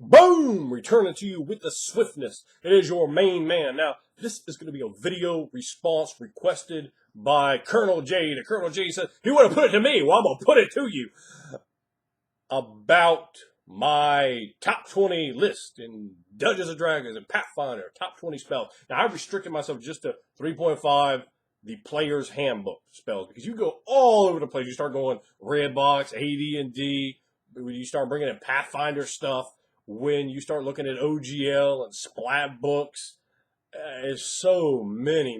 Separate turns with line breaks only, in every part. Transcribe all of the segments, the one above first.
Boom! Returning to you with the swiftness. It is your main man. Now, this is going to be a video response requested by Colonel J. The Colonel J said he would have put it to me. Well, I'm going to put it to you. About my top 20 list in Dungeons & Dragons and Pathfinder, top 20 spells. Now, I restricted myself just to 3.5, the player's handbook spells, because you go all over the place. You start going red box, AD&D, when you start bringing in Pathfinder stuff, when you start looking at OGL and splat books, it's so many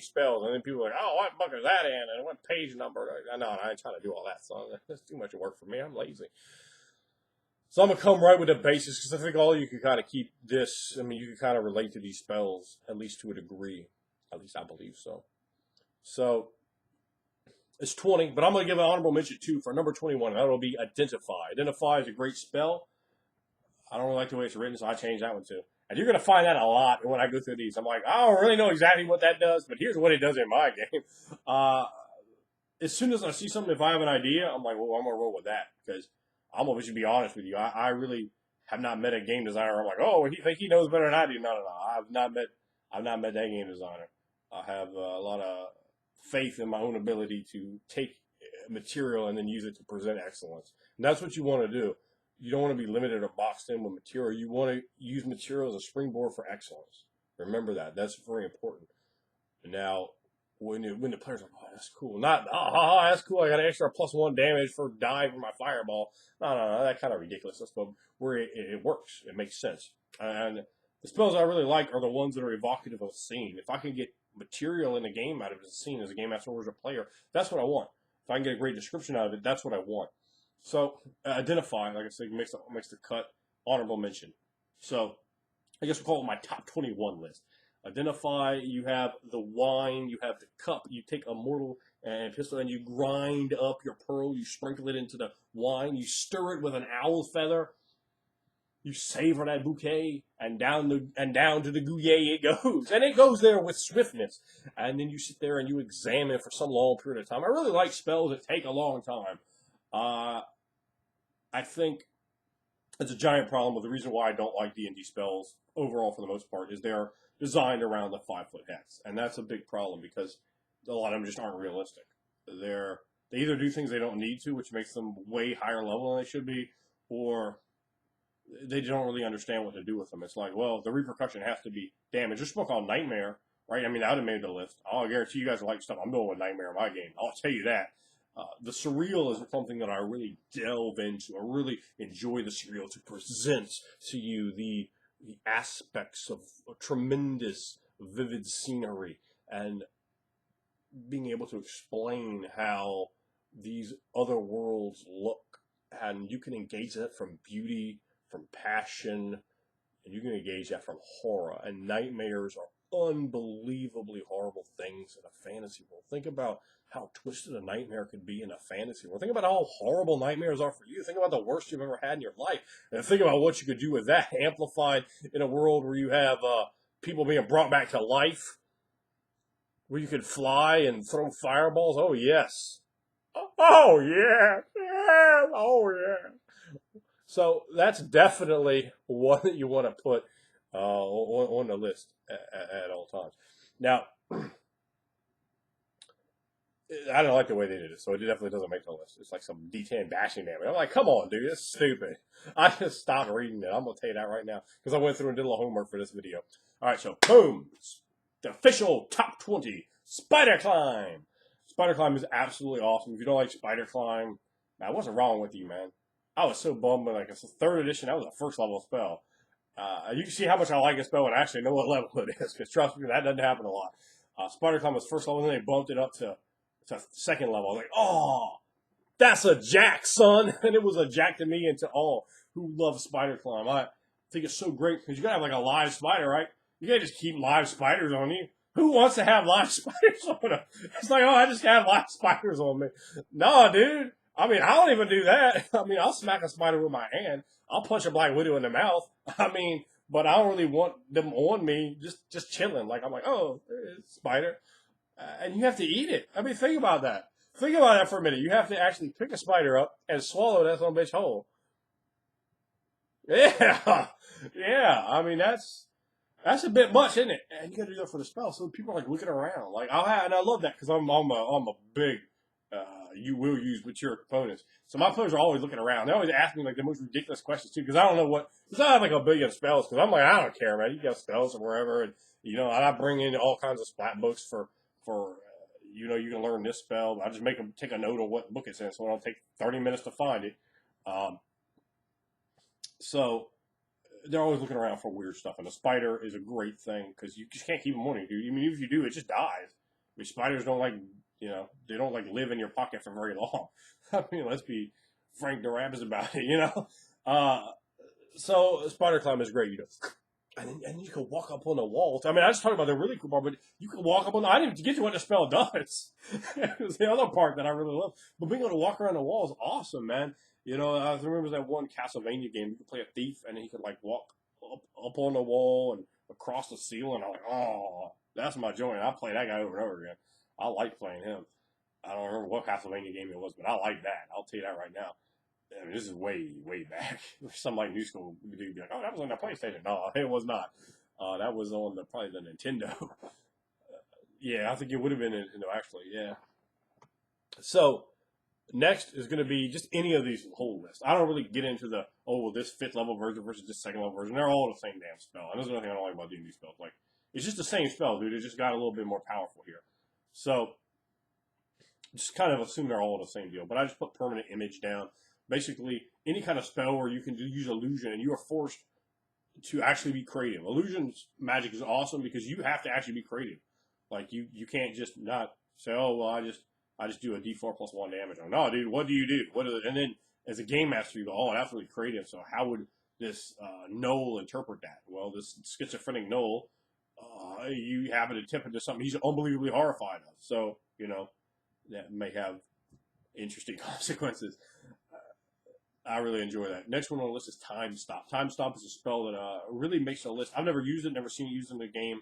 spells. And then people are like, oh, what book is that in? And what page number? No, I ain't trying to do all that. So that's too much work for me. I'm lazy. So I'm going to come right with the basics, because I think all you can kind of keep this. I mean, you can kind of relate to these spells, at least to a degree. At least I believe so. So it's 20, but I'm going to give an honorable mention, too, for number 21. And that will be Identify. Identify is a great spell. I don't really like the way it's written, so I changed that one, too. And you're going to find that a lot when I go through these. I'm like, I don't really know exactly what that does, but here's what it does in my game. As soon as I see something, if I have an idea, I'm like, well, I'm going to roll with that, because I'm going to be honest with you. I really have not met a game designer. I'm like, oh, he think he knows better than I do. No. I've not met that game designer. I have a lot of faith in my own ability to take material and then use it to present excellence. And that's what you want to do. You don't want to be limited or boxed in with material. You want to use material as a springboard for excellence. Remember that. That's very important. Now, when the player's like, oh, that's cool. Not, oh, that's cool. I got an extra +1 damage for die from my fireball. No. That's kind of ridiculous. That's where it works. It makes sense. And the spells I really like are the ones that are evocative of a scene. If I can get material in the game out of a scene as a game master or as a player, that's what I want. If I can get a great description out of it, that's what I want. So, Identify, like I said, makes the cut. Honorable mention. So, I guess we'll call it my top 21 list. Identify, you have the wine, you have the cup, you take a mortal and pistol and you grind up your pearl, you sprinkle it into the wine, you stir it with an owl feather, you savor that bouquet, and down to the gouillet it goes. And it goes there with swiftness. And then you sit there and you examine for some long period of time. I really like spells that take a long time. I think it's a giant problem, but the reason why I don't like D&D spells overall for the most part is they're designed around the 5-foot hex. And that's a big problem because a lot of them just aren't realistic. They either do things they don't need to, which makes them way higher level than they should be, or they don't really understand what to do with them. It's like, well, the repercussion has to be damage. There's a book called Nightmare, right? I mean, I would have made the list. I'll guarantee you guys like stuff. I'm going with Nightmare in my game. I'll tell you that. The surreal is something that I really delve into. I really enjoy the surreal to present to you the aspects of a tremendous, vivid scenery and being able to explain how these other worlds look. And you can engage that from beauty, from passion, and you can engage that from horror. And nightmares are unbelievably horrible things in a fantasy world. Think about how twisted a nightmare could be in a fantasy world. Think about how horrible nightmares are for you. Think about the worst you've ever had in your life. And think about what you could do with that amplified in a world where you have people being brought back to life, where you could fly and throw fireballs. Oh, yes. Oh, yeah. Yeah. Oh, yeah. So that's definitely one that you want to put on the list at all times. Now, I don't like the way they did it, so it definitely doesn't make the list. It's like some D10 bashing damage. I'm like, come on, dude, that's stupid. I just stopped reading it. I'm going to tell you that right now, because I went through and did a little homework for this video. All right, so boom, the official top 20, Spider Climb. Spider Climb is absolutely awesome. If you don't like Spider Climb, man, what's wrong with you, man? I was so bummed when, like, it's the 3rd edition. That was a first level spell. You can see how much I like a spell and actually know what level it is, because trust me, that doesn't happen a lot. Spider Climb was first level, and then they bumped it up to 2nd level. I was like, oh, that's a jack, son. And it was a jack to me and to all who love Spider Climb. I think it's so great because you got to have like a live spider, right? You can't just keep live spiders on you. Who wants to have live spiders on them? It's like, oh, I just have live spiders on me. No, dude. I mean, I don't even do that. I mean, I'll smack a spider with my hand. I'll punch a Black Widow in the mouth. I mean, but I don't really want them on me, just chilling. Like, I'm like, oh, there's a spider. And you have to eat it. I mean, think about that. Think about that for a minute. You have to actually pick a spider up and swallow that son of a bitch whole. Yeah, yeah. I mean, that's a bit much, isn't it? And you got to do that for the spell, so people are like looking around. Like and I love that because I'm a big you will use mature components. So my players are always looking around. They always ask me like the most ridiculous questions too because I don't know what. Because I have like a billion spells because I'm like I don't care, man. You got spells or wherever, and and I bring in all kinds of splat books for you can learn this spell. I just make them take a note of what book it's in, so it'll take 30 minutes to find it. Um, so they're always looking around for weird stuff, and the spider is a great thing because you just can't keep them on you, dude. I mean, if you do, it just dies. I mean, spiders don't like, they don't like live in your pocket for very long. I mean, let's be frank the rabbits about it. Uh, so spider climb is great, and you can walk up on the walls. I mean, I just talked about the really cool part, but you can walk up on. I didn't even get to what the spell does. It was the other part that I really love. But being able to walk around the wall is awesome, man. I remember that one Castlevania game. You could play a thief, and he could like walk up on the wall and across the ceiling. I'm like, oh, that's my joint. I play that guy over and over again. I like playing him. I don't remember what Castlevania game it was, but I like that. I'll tell you that right now. I mean, this is way, way back. Some like new school dude be like, "Oh, that was on the PlayStation." No, it was not. That was on probably the Nintendo. Yeah, I think it would have been Nintendo actually. Yeah. So next is going to be just any of these whole lists. I don't really get into the this fifth level version versus this second level version. They're all the same damn spell. And there's nothing I don't like about doing these spells. Like it's just the same spell, dude. It just got a little bit more powerful here. So just kind of assume they're all the same deal. But I just put permanent image down. Basically, any kind of spell where you can use illusion and you are forced to actually be creative. Illusion's magic is awesome because you have to actually be creative. Like you can't just not say, oh well, I just do a D4 plus 1 damage. No, dude, what do you do? And then as a game master, you go, oh, that's really creative. So how would this Noel interpret that? Well, this schizophrenic Noel, you happen to tip into something he's unbelievably horrified of. So that may have interesting consequences. I really enjoy that. Next one on the list is Time Stop. Time Stop is a spell that really makes a list. I've never used it, never seen it used in the game,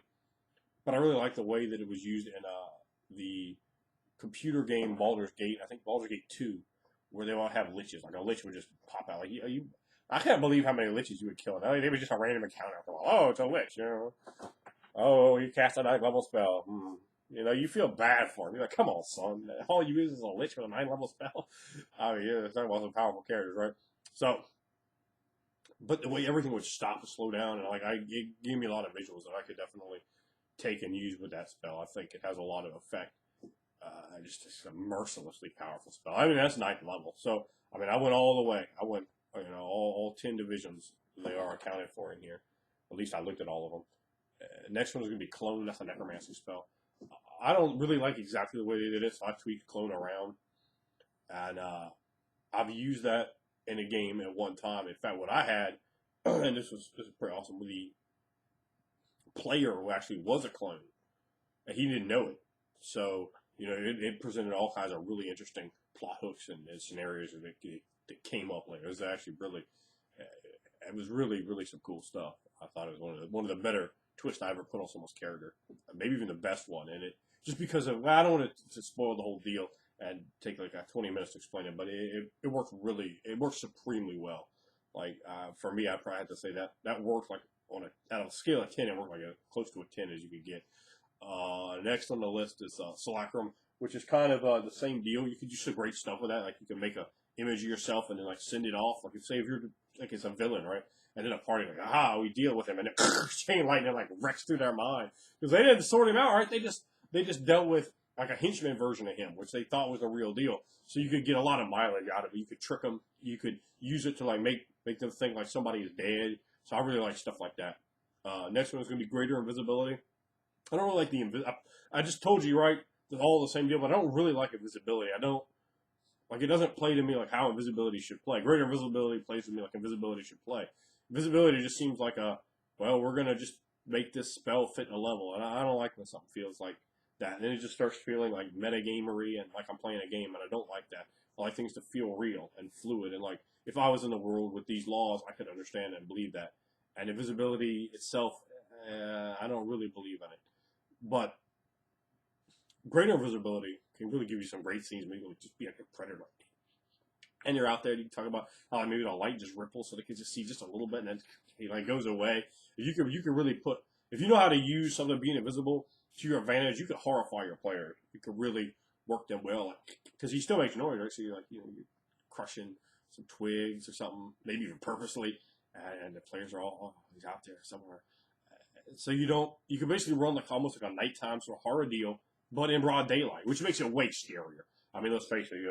but I really like the way that it was used in the computer game Baldur's Gate. I think Baldur's Gate 2, where they all have liches. Like a lich would just pop out. Like I can't believe how many liches you would kill. They was just a random encounter. Oh, it's a lich. Oh, you cast a 9th level spell. You feel bad for him. You're like, come on, son. All you use is a lich with a 9th level spell. I mean, it's talking about some powerful characters, right? So, but the way everything would stop and slow down, and it gave me a lot of visuals that I could definitely take and use with that spell. I think it has a lot of effect. Just it's a mercilessly powerful spell. I mean, that's 9th level. So, I mean, I went all the way. I went, all 10 divisions they are accounted for in here. At least I looked at all of them. Next one is going to be Clone. That's a necromancy spell. I don't really like exactly the way they did it, so I tweaked Clone around. And I've used that in a game at one time. In fact, what I had, and this is pretty awesome, the player who actually was a clone, and he didn't know it. So, it presented all kinds of really interesting plot hooks and scenarios that came up later. It was actually really, it was really, really some cool stuff. I thought it was one of the better twists I ever put on someone's character. Maybe even the best one. And it, just because of, well, I don't want to spoil the whole deal and take like 20 minutes to explain it, but it worked supremely well. Like, for me, I probably had to say that worked like at a scale of 10, it worked like close to a 10 as you could get. Next on the list is Solacrum, which is kind of the same deal. You could do some great stuff with that. Like you can make a image of yourself and then like send it off. Like say if you're like it's a villain, right? And then a party like, we deal with him, and then chain lightning like wrecks through their mind because they didn't sort him out, right? They just dealt with like a henchman version of him, which they thought was the real deal. So you could get a lot of mileage out of it. You could trick them. You could use it to like make them think like somebody is dead. So I really like stuff like that. Next one is going to be Greater Invisibility. I don't really like the I just told you, right? It's all the same deal, but I don't really like invisibility. I don't like it. Doesn't play to me like how invisibility should play. Greater invisibility plays to me like invisibility should play. Invisibility just seems like we're gonna just make this spell fit in a level, and I don't like when something feels like that. And then it just starts feeling like metagamery and like I'm playing a game, and I don't like that. I like things to feel real and fluid, and like if I was in the world with these laws, I could understand and believe that. And invisibility itself, I don't really believe in it. But greater invisibility can really give you some great scenes. Maybe just be like a predator. and you're out there, you can talk about how maybe the light just ripples so they can just see just a little bit, and then it goes away. You can really put, if you know how to use something being invisible to your advantage, you can horrify your players. You can really work them well, because he still makes noise, right? So you're you're crushing some twigs or something, maybe even purposely, and the players are all, oh, he's out there somewhere. So you can basically run almost like a nighttime sort of horror deal, but in broad daylight, which makes it way scarier. I mean, let's face it, you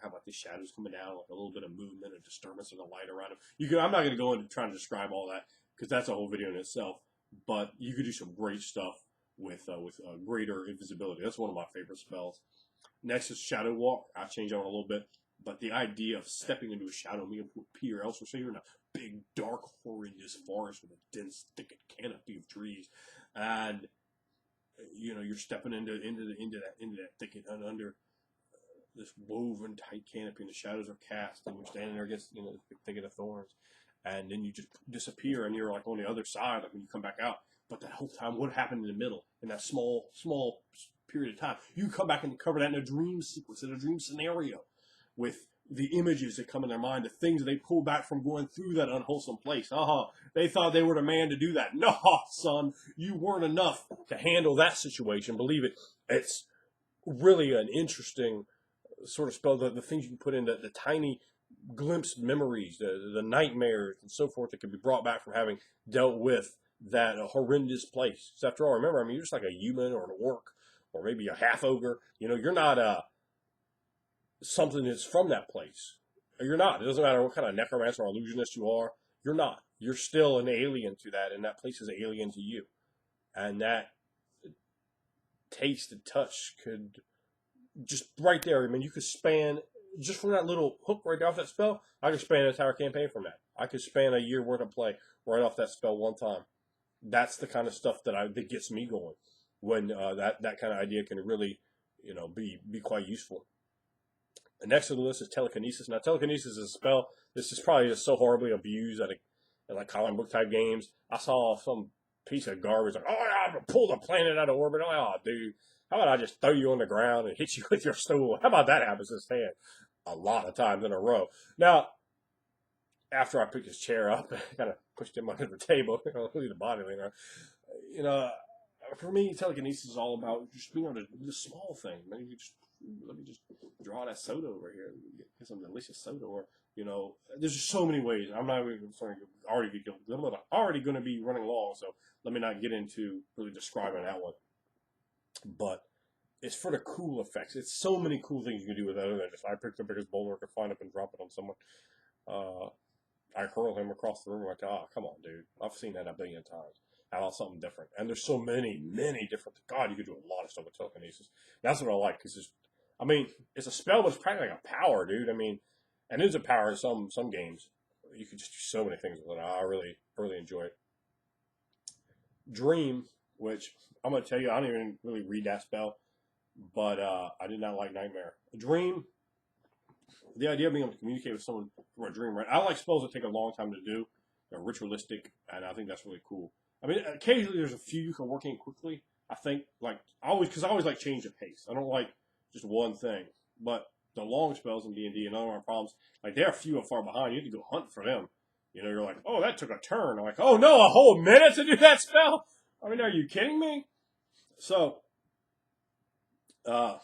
have like the shadows coming down, like a little bit of movement, a disturbance of the light around them. I'm not going to go into trying to describe all that, because that's a whole video in itself, but you could do some great stuff with greater invisibility. That's one of my favorite spells. Next is Shadow Walk. I've changed on a little bit, but the idea of stepping into a shadow, me and appear elsewhere. So you're in a big, dark, horrendous forest with a dense, thick canopy of trees, and you're stepping into that thicket and under this woven tight canopy, and the shadows are cast, and you're standing there against the thicket of thorns, and then you just disappear, and you're like on the other side, like when you come back out. But that whole time, what happened in the middle, in that small period of time, you come back and cover that in a dream sequence, in a dream scenario, with the images that come in their mind, the things that they pull back from going through that unwholesome place. They thought they were the man to do that. No, son, you weren't enough to handle that situation. Believe it. It's really an interesting sort of spell. The things you can put in, the tiny glimpsed memories, the nightmares and so forth that can be brought back from having dealt with that horrendous place. So after all, remember, you're just like a human or an orc or maybe a half ogre. You're not something that's from that place. You're not. It doesn't matter what kind of necromancer or illusionist you are. You're not. You're still an alien to that, and that place is alien to you. And that taste and touch could just right there. You could span, just from that little hook right off that spell, I could span an entire campaign from that. I could span a year worth of play right off that spell one time. That's the kind of stuff that gets me going, when that kind of idea can really, be quite useful. The next on the list is Telekinesis. Now, Telekinesis is a spell. This is probably just so horribly abused in like comic book type games. I saw some piece of garbage like, oh, I have to pull the planet out of orbit. Oh, dude, how about I just throw you on the ground and hit you with your stool? How about that happens instead? A lot of times in a row. Now, after I picked his chair up, I kind of pushed him under the table, leave the body laying there. For me, Telekinesis is all about just being able to do the small thing. Maybe let me just draw that soda over here, get some delicious soda, or there's just so many ways. I'm not even sorry, already going to be running long, so let me not get into really describing that one. But it's for the cool effects. It's so many cool things you can do with that. Other than just I pick the biggest boulder, I can find up and drop it on someone. I hurl him across the room like, come on, dude. I've seen that a billion times. How about something different? And there's so many different. God, you could do a lot of stuff with telekinesis. That's what I like, because it's a spell, but it's practically like a power, dude. And it is a power in some games. You can just do so many things with it. I really enjoy it. Dream, which I'm going to tell you, I don't even really read that spell, but I did not like Nightmare. Dream, the idea of being able to communicate with someone through a dream, right? I like spells that take a long time to do. They're ritualistic, and I think that's really cool. Occasionally there's a few you can work in quickly. I think, because I always like change of pace. I don't like just one thing. But the long spells in D&D and other problems, they're few and far behind. You have to go hunt for them. You're like, oh, that took a turn. I'm like, oh no, a whole minute to do that spell? Are you kidding me? So, and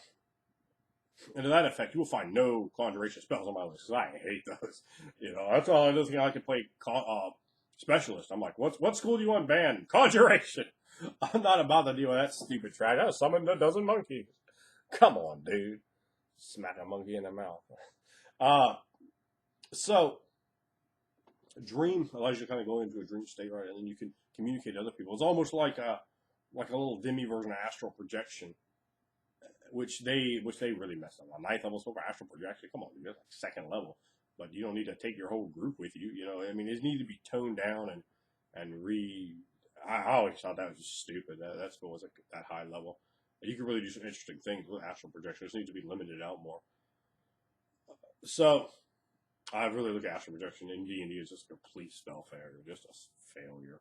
to that effect, you will find no conjuration spells on my list, because I hate those. That's all I just think I can play specialist. I'm like, what school do you want banned? Conjuration. I'm not about to deal with that stupid trash. I summoned a dozen monkeys. Come on, dude. Smack a monkey in the mouth. So, dream allows you to kind of go into a dream state, right? And then you can communicate to other people. It's almost like a little demi version of astral projection, which they really messed up. On 9th level for astral projection, come on, you're like 2nd level, but you don't need to take your whole group with you. It needs to be toned down and I always thought that was just stupid. That spell was at that high level. You can really do some interesting things with astral projection. It needs to be limited out more. So, I really look at astral projection in D&D as just a complete spell failure, just a failure.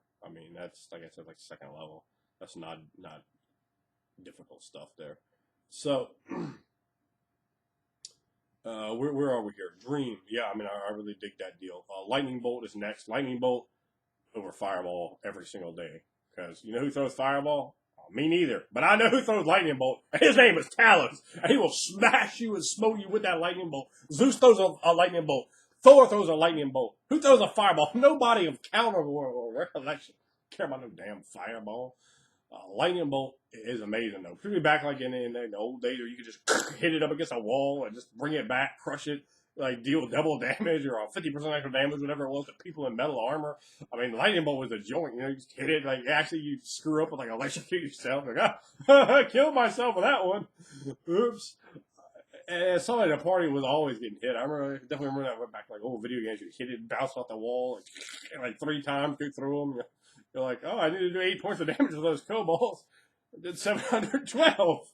That's, like I said, like 2nd level. That's not difficult stuff there. So, Where are we here? Dream. Yeah, I mean, I really dig that deal. Lightning Bolt is next. Lightning Bolt over Fireball every single day. Because you know who throws Fireball? Me neither. But I know who throws Lightning Bolt. His name is Talos. And he will smash you and smoke you with that Lightning Bolt. Zeus throws a Lightning Bolt. Thor throws a Lightning Bolt. Who throws a Fireball? Nobody of counter or recollection care about no damn Fireball. Lightning Bolt is amazing though. Particularly back like in the old days where you could just hit it up against a wall and just bring it back, crush it, like deal double damage or 50% extra damage, whatever it was to people in metal armor. I mean, Lightning Bolt was a joint. You know, you just hit it, like actually you screw up and like electrocute yourself. Like, I killed myself with that one. Oops. And somebody at the party was always getting hit. Definitely remember that. I went back to like old video games. You hit it, bounce off the wall, like 3 times, go through them. You're like, oh, I need to do 8 points of damage with those kobolds. I did 712.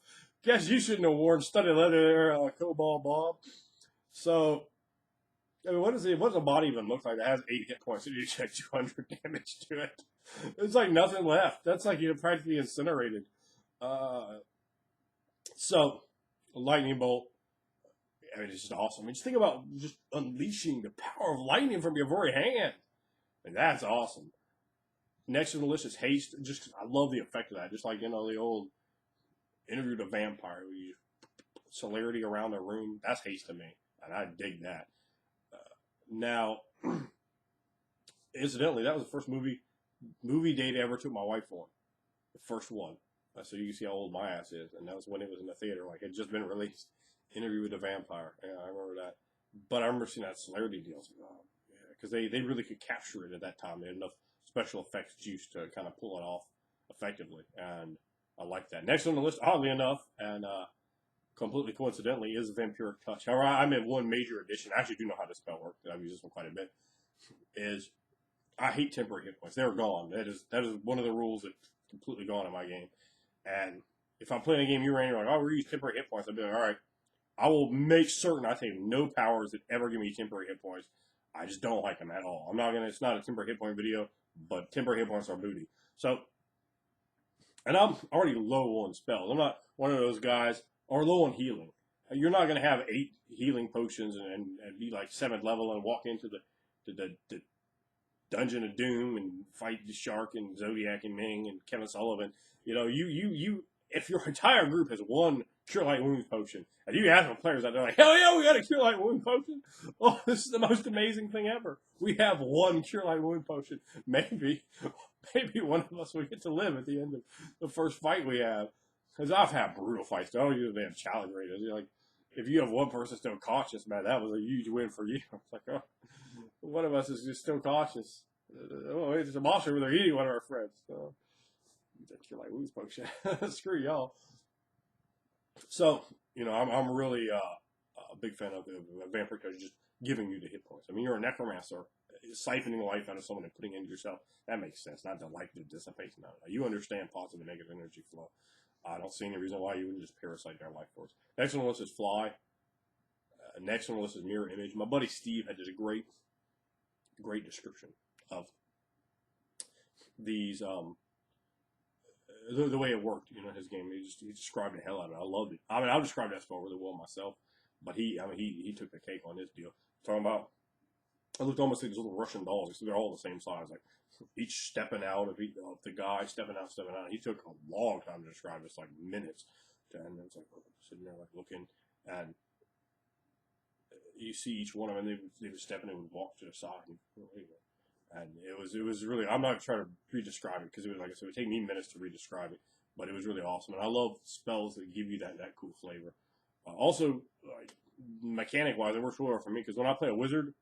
Guess you shouldn't have worn studded leather there, Cobalt Bob. So, I mean, what does a body even look like that has 8 hit points and you check 200 damage to it? There's like nothing left. That's like you're practically incinerated. So, Lightning Bolt. I mean, it's just awesome. I mean, just think about just unleashing the power of lightning from your very hand. And that's awesome. Next on the list is Haste. Just I love the effect of that. Just like, you know, the old Interview with a Vampire where you celerity around the room. That's Haste to me. And I dig that. Now, incidentally, that was the first movie date I ever took my wife on. The first one. So you can see how old my ass is. And that was when it was in the theater. Like, it had just been released. Interview with a Vampire. Yeah, I remember that. But I remember seeing that celerity deal. Because they really could capture it at that time. They had enough special effects juice to kind of pull it off effectively. And I like that. Next on the list, oddly enough, and completely coincidentally, is Vampiric Touch. However, I made one major addition. I actually do know how this spell works. I've used this one quite a bit. Is I hate temporary hit points. They're gone. That is one of the rules that's completely gone in my game. And if I'm playing a game you're in, you're like, oh, we use temporary hit points. I'll be like, all right. I will make certain I take no powers that ever give me temporary hit points. I just don't like them at all. It's not a temporary hit point video, but temporary hit points are booty. So, and I'm already low on spells. I'm not one of those guys, or low on healing. You're not going to have 8 healing potions and be like 7th level and walk into the Dungeon of Doom and fight the Shark and Zodiac and Ming and Kevin Sullivan. You know, you if your entire group has one Cure Light Wounds potion, and you ask the players out there like, hell yeah, we got a Cure Light Wound potion. Oh, this is the most amazing thing ever. We have one Cure Light Wound potion. Maybe one of us will get to live at the end of the first fight we have. Because I've had brutal fights. I don't usually have challenge rated. You're like, if you have one person still cautious, man, that was a huge win for you. It's like, oh, one of us is just still cautious. Oh, it's a monster where they're eating one of our friends. So, Cure Light Wounds potion. Screw y'all. So, you know, I'm really a big fan of the Vampire Touch just giving you the hit points. I mean, you're a necromancer, siphoning life out of someone and putting it into yourself. That makes sense. Not the life that dissipates. No, you understand positive and negative energy flow. I don't see any reason why you wouldn't just parasite their life force. Next one is Fly. Next one is Mirror Image. My buddy Steve had this great description of these the way it worked, you know, his game. He described the hell out of it. I loved it. I mean, I'll describe that spell really well myself, but he took the cake on this deal. Talking about, I looked almost like these little Russian dolls. They're all the same size, like each stepping out of the guy, stepping out. He took a long time to describe this, like minutes. And it's like sitting there, like looking, and you see each one of them. They were stepping and would walk to the side. And it was really, I'm not trying to re-describe it because it was, like I said, it would take me minutes to re-describe it, but it was really awesome. And I love spells that give you that cool flavor. Also, like, mechanic-wise, it works well for me because when I play a wizard,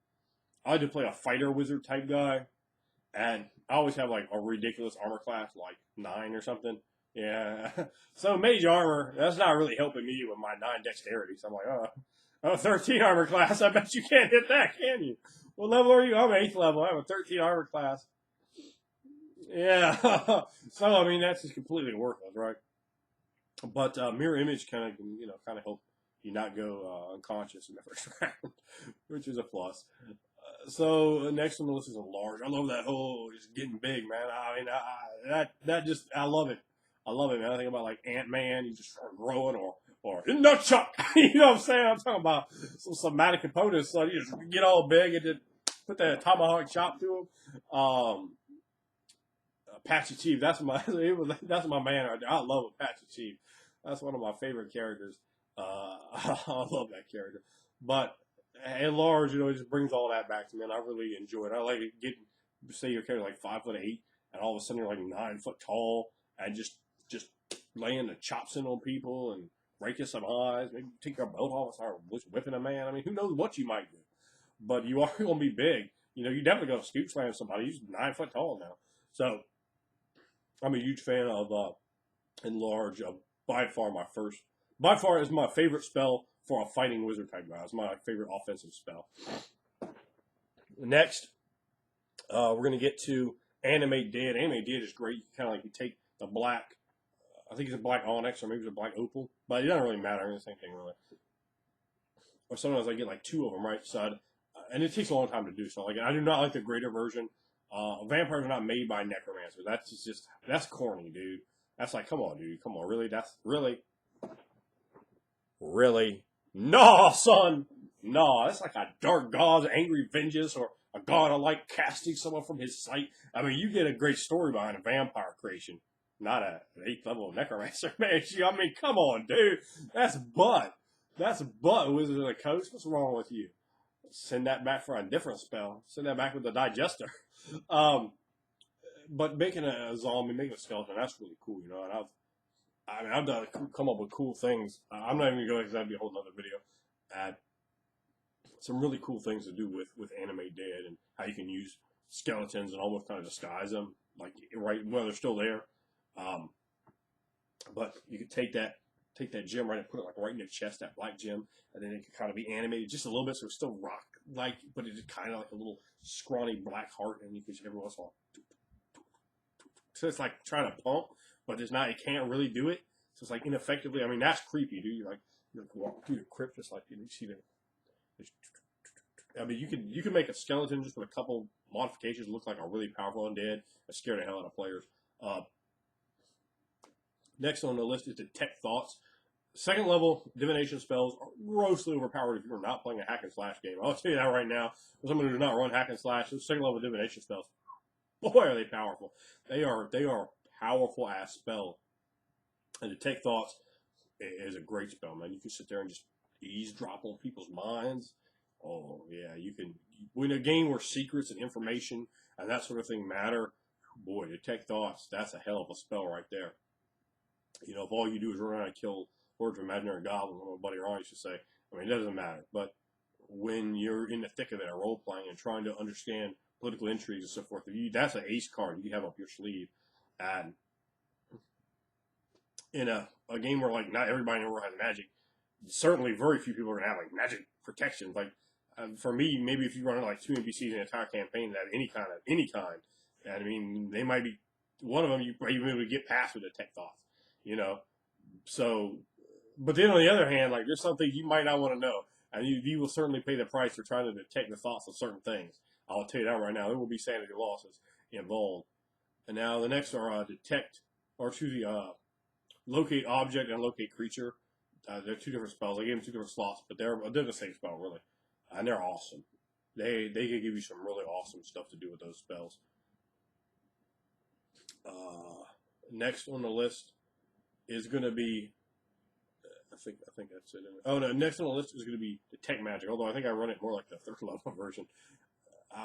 I like to play a fighter wizard type guy, and I always have like a ridiculous armor class, like 9 or something. Yeah. So mage armor, that's not really helping me with my 9 dexterity. So I'm like, oh, 13 armor class. I bet you can't hit that, can you? What level are you? I'm 8th level. I have a 13 armor class. Yeah. So, I mean, that's just completely worthless, right? But mirror image kind of help you not go unconscious in the first round, which is a plus. So next on the list is Enlarge. I love that whole just getting big, man. I mean, I love it. I love it, man. I think about like Ant-Man, you just start growing, or or nunchuck. You know what I'm saying? I'm talking about some somatic components. So you just get all big and then put that tomahawk chop to them. Apache Chief, that's my that's my man right there. I love Apache Chief. That's one of my favorite characters. I love that character. But at large, it just brings all that back to me, and I really enjoy it. I like getting, say your character like 5'8", and all of a sudden you're like 9 foot tall, and just laying the chops in on people and breaking some eyes, maybe take your belt off and start whipping a man. I mean, who knows what you might do? But you are going to be big. You definitely going to scoop slam somebody. He's 9 foot tall now. So I'm a huge fan of Enlarge. By far is my favorite spell for a fighting wizard type guy. It's my favorite offensive spell. Next, we're going to get to Animate Dead. Animate Dead is great. Kind of like you take the black, I think it's a black onyx or maybe it's a black opal, but it doesn't really matter. It's the same thing really. Or sometimes I get like 2 of them right side, and it takes a long time to do so. Like I do not like the greater version. Vampires are not made by necromancers. That's corny, dude. That's like, come on, dude. Come on, really? That's really? No, son. No, that's like a dark god's angry vengeance or a god alike casting someone from his sight. I mean, you get a great story behind a vampire creation, not an 8th level necromancer. Man, I mean, come on, dude. That's butt. That's butt, Wizard of the Coast. What's wrong with you? Send that back for a different spell. Send that back with the digester. But making a zombie, making a skeleton, that's really cool, And I've done come up with cool things. I'm not even going to go because that'd be a whole other video. Add some really cool things to do with Animate Dead and how you can use skeletons and almost kind of disguise them, like right while they're still there. But you could take that gem right and put it like right in the chest, that black gem, and then it could kind of be animated just a little bit, so it's still rock like, but it's kind of like a little scrawny black heart, and you can every once in a while. So it's like trying to pump, but it's not. It can't really do it. So it's like ineffectively. I mean, that's creepy, dude. You're walking through the crypt just like you see the. I mean, you can make a skeleton just with a couple modifications look like a really powerful undead and scare the hell out of players. Next on the list is Detect Thoughts. Second level divination spells are grossly overpowered if you're not playing a hack and slash game. I'll tell you that right now. For someone who does not run hack and slash, those second level divination spells, boy, are they powerful. They are powerful ass spells. And Detect Thoughts is a great spell, man. You can sit there and just eavesdrop on people's minds. Oh yeah, you can. In a game where secrets and information and that sort of thing matter, boy, Detect Thoughts, that's a hell of a spell right there. If all you do is run around and kill hordes of imaginary goblins, what my buddy Ron used to say, I mean, it doesn't matter. But when you're in the thick of it, role playing and trying to understand political intrigues and so forth, that's an ace card you have up your sleeve. And in a game where like not everybody in the world has magic, certainly very few people are gonna have like magic protections. Like for me, maybe if you run like 2 NPCs in an entire campaign that have any kind, and I mean they might be one of them you might even be able to get past with Detect Thoughts. So, but then on the other hand, like there's something you might not want to know, and you will certainly pay the price for trying to detect the thoughts of certain things. I'll tell you that right now. There will be sanity losses involved. And now the next are locate object and locate creature. They're 2 different spells. I gave them 2 different slots, but they're the same spell really, and they're awesome. They can give you some really awesome stuff to do with those spells. Next on the list is going to be, I think that's it. Oh no, next on the list is going to be Detect Magic. Although I think I run it more like the 3rd level version.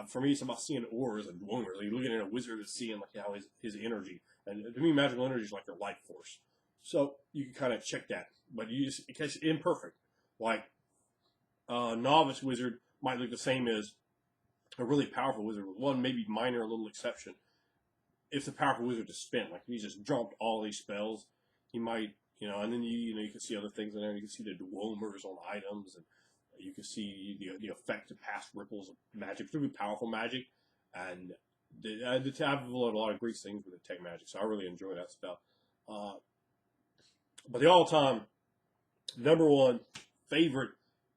For me, it's about seeing auras and wonders. Like looking at a wizard and seeing like how his energy. And to me, magical energy is like your life force. So you can kind of check that, but it's imperfect. Like a novice wizard might look the same as a really powerful wizard with one maybe minor little exception. If the powerful wizard is spent, like he just dropped all these spells, he might, and then you can see other things in there. You can see the duomers on items, and you can see the effect of past ripples of magic, really powerful magic, and I've learned a lot of great things with the Detect Magic, so I really enjoy that spell. But the all-time #1 favorite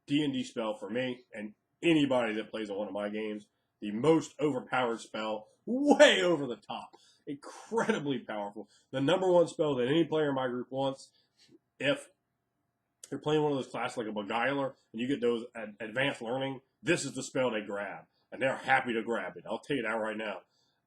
D&D spell for me and anybody that plays on one of my games, the most overpowered spell, way over the top, incredibly powerful. The #1 spell that any player in my group wants, if you're playing one of those classes like a Beguiler, and you get those advanced learning, this is the spell they grab, and they're happy to grab it. I'll tell you that right now.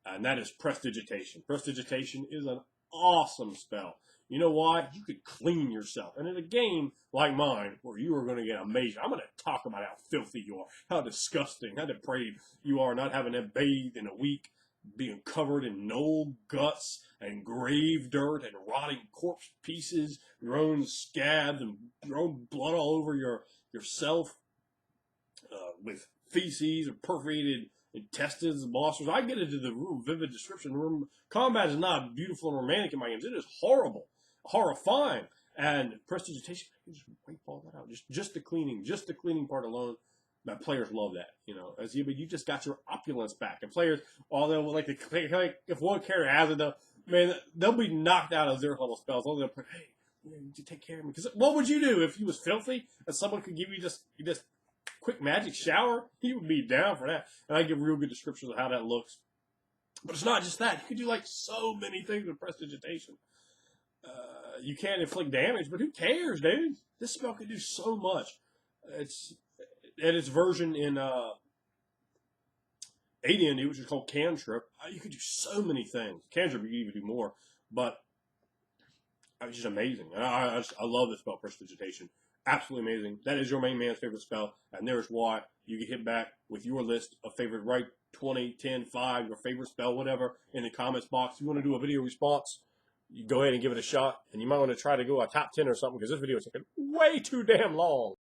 And that is Prestidigitation. Prestidigitation is an awesome spell. You know why? You could clean yourself. And in a game like mine, where you are going to get amazing, I'm going to talk about how filthy you are, how disgusting, how depraved you are, not having been bathed in a week, being covered in gnoll guts and grave dirt and rotting corpse pieces, your own scabs and your own blood all over yourself, with feces or perforated intestines and monsters. I get into the real vivid description. Combat is not beautiful and romantic in my games. It is horrible, horrifying. And Prestidigitation, you just wipe all that out. Just the cleaning part alone. That players love that, As you just got your opulence back, and players, although like if one character has it, they'll be knocked out of their level spells. They'll put, hey, you take care of me. Because what would you do if you was filthy and someone could give you just quick magic shower? He would be down for that. And I give real good descriptions of how that looks. But it's not just that. You can do like so many things with Prestidigitation. You can't inflict damage, but who cares, dude? This spell can do so much. It's at its version in AD&D, which is called Cantrip. You could do so many things. Cantrip, you can even do more. But it's just amazing. I love this spell, Prestidigitation. Absolutely amazing. That is your main man's favorite spell, and there's why. You can hit back with your list of favorite, right? 20, 10, 5, your favorite spell, whatever, in the comments box. If you want to do a video response, you go ahead and give it a shot, and you might want to try to go a top 10 or something, because this video is taking way too damn long.